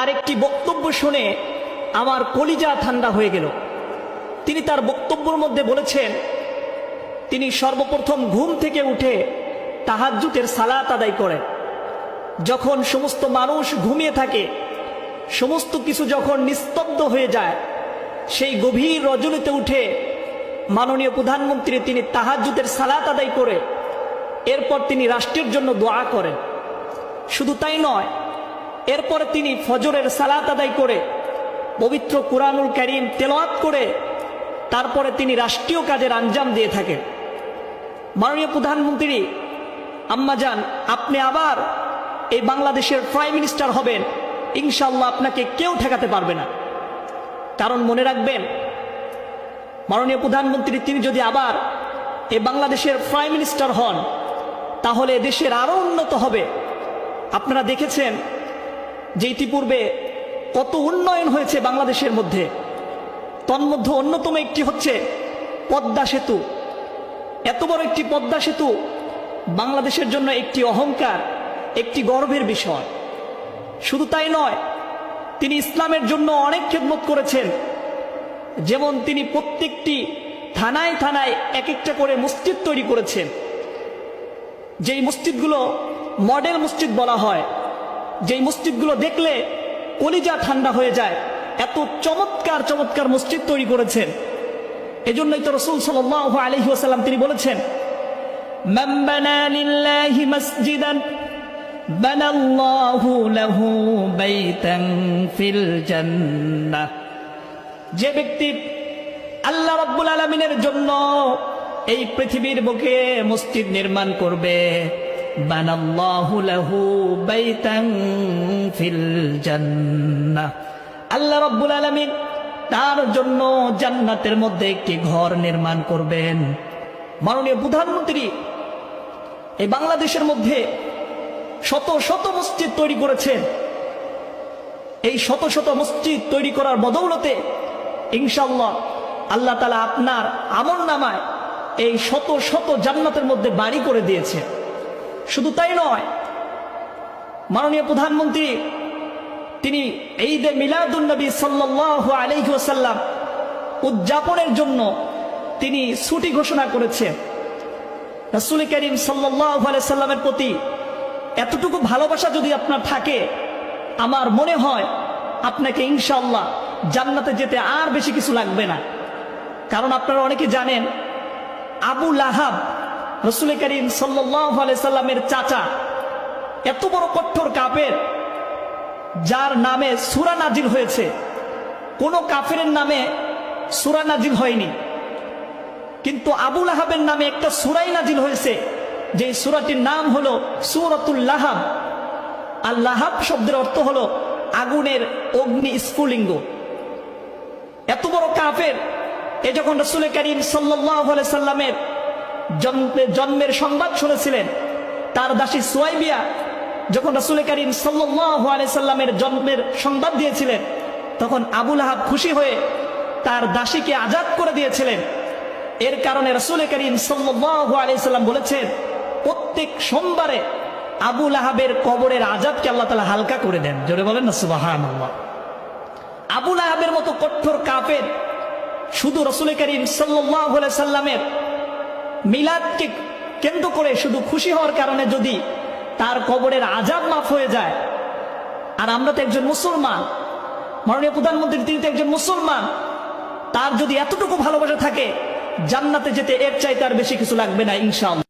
আরেকটি বক্তব্য শুনে আমার কলিজা ঠান্ডা হয়ে গেল। তিনি তার বক্তব্যের মধ্যে বলেছেন, তিনি সর্বপ্রথম ঘুম থেকে উঠে তাহাজ্জুদের সালাত আদায় করেন। যখন সমস্ত মানুষ ঘুমিয়ে থাকে, সমস্ত কিছু যখন নিস্তব্ধ হয়ে যায়, সেই গভীর রজনীতে উঠে মাননীয় প্রধানমন্ত্রী তিনি তাহাজ্জুদের সালাত আদায় করে এরপর তিনি রাষ্ট্রের জন্য দোয়া করেন। শুধু তাই নয়, এরপরে তিনি ফজরের সালাত আদায় করে পবিত্র কুরআনুল কারীম তেলাওয়াত করে তারপরে তিনি রাষ্ট্রীয় কাজের আঞ্জাম দিয়ে থাকেন। মাননীয় প্রধানমন্ত্রী আম্মাজান, আপনি আবার এই বাংলাদেশের প্রাইম মিনিস্টার হবেন, ইনশাআল্লাহ আপনাকে কেউ ঠেকাতে পারবে না। কারণ মনে রাখবেন, মাননীয় প্রধানমন্ত্রী তিনি যদি আবার এই বাংলাদেশের প্রাইম মিনিস্টার হন, তাহলে দেশের আরো উন্নত হবে। আপনারা দেখেছেন যে ইতিপূর্বে কত উন্নয়ন হয়েছে বাংলাদেশের মধ্যে। তন্মধ্যে অন্যতম একটি হচ্ছে পদ্মা সেতু। এত বড় একটি পদ্মা সেতু বাংলাদেশের জন্য একটি অহংকার, একটি গর্বের বিষয়। শুধু তাই নয়, তিনি ইসলামের জন্য অনেক খেদমত করেছেন। যেমন তিনি প্রত্যেকটি থানায় থানায় এক একটা করে মসজিদ তৈরি করেছেন, যেই মসজিদগুলো মডেল মসজিদ বলা হয়, যেই মসজিদগুলো দেখলে কলিজা ঠান্ডা হয়ে যায়, এত চমৎকার চমৎকার মসজিদ তৈরি করেছেন। এজন্যই তো রাসূল সাল্লাল্লাহু আলাইহি ওয়াসাল্লাম তিনি বলেছেন, মান বানা লিল্লাহি মাসজিদান বানাল্লাহু লাহু বাইতান ফিল জান্নাহ। যে ব্যক্তি আল্লাহ রাব্বুল আলামিনের জন্য এই পৃথিবীর বুকে মসজিদ নির্মাণ করবে, বানাল্লাহু লাহু বাইতান ফিল জান্নাহ, আল্লাহ রাব্বুল আলামিন তার জন্য জান্নাতের মধ্যে একটি ঘর নির্মাণ করবেন। মাননীয় প্রধানমন্ত্রী এই বাংলাদেশের মধ্যে শত শত মসজিদ তৈরি করেছেন। এই শত শত মসজিদ তৈরি করার বদৌলতে ইনশাআল্লাহ আল্লাহ তাআলা আপনার আমলনামায় এই শত শত জান্নাতের মধ্যে বাড়ি করে দিয়েছে। শুধু তাই নয়, মাননীয় প্রধানমন্ত্রী তিনি ঈদে মিলাদুন নবী সাল্লাল্লাহু আলাইহি ওয়াসাল্লাম উদযাপনের জন্য তিনি ছুটি ঘোষণা করেছেন। রাসূল করিম সাল্লাল্লাহু আলাইহি সাল্লামের প্রতি এতটুকু ভালোবাসা যদি আপনার থাকে, আমার মনে হয় আপনাকে ইনশাআল্লাহ জান্নাতে যেতে আর বেশি কিছু লাগবে না। কারণ আপনারা অনেকে জানেন, আবু লাহাব রাসূল করিম সাল্লাল্লাহু আলাইহি সাল্লামের চাচা, এত বড় কঠোর কাফের, যার নামে সূরা নাজিল হয়েছে। কোন কাফেরের নামে সূরা নাজিল হয়নি, কিন্তু আবু লাহাবের নামে একটা সূরাই নাজিল হয়েছে, যে সূরাটির নাম হলো সূরাতুল লাহাব। আর লাহাব শব্দের অর্থ হলো আগুনের অগ্নি স্ফুলিঙ্গ। এত বড় কাফের, এ যখন রাসূল করিম সাল্লাল্লাহু আলাইহি সাল্লামের জন্মের সংবাদ শুনেছিলেন, তার দাসী সুয়াইবিয়া যখন রাসূল করিম সাল্লাল্লাহু আলাইহি সাল্লামের জন্মের সংবাদ দিয়েছিলেন, তখন আবু লাহাব খুশি হয়ে তার দাসীকে আজাদ করে দিয়েছিলেন। এর কারণে রাসূল করিম সাল্লাল্লাহু আলাইহি সাল্লাম বলেছেন, প্রত্যেক সোমবারে আবু লাহাবের কবরের আযাবকে আল্লাহ তাআলা হালকা করে দেন। জোরে বলেন না সুবহানাল্লাহ। আবু লাহাবের মতো কঠোর কাফের শুধু রাসূল করিম সাল্লাল্লাহু আলাইহি সাল্লামের মিলাদকে কেন্দ্র করে শুধু খুশি হওয়ার কারণে যদি তার কবরের আযাব মাফ হয়ে যায়, আর আমরা তো একজন মুসলমান, মাননীয় প্রধানমন্ত্রী তিনি তো একজন মুসলমান, তার যদি এতটুকু ভালোবাসা থাকে, জান্নাতে যেতে এর চাইতে আর বেশি কিছু লাগবে না ইনশাআল্লাহ।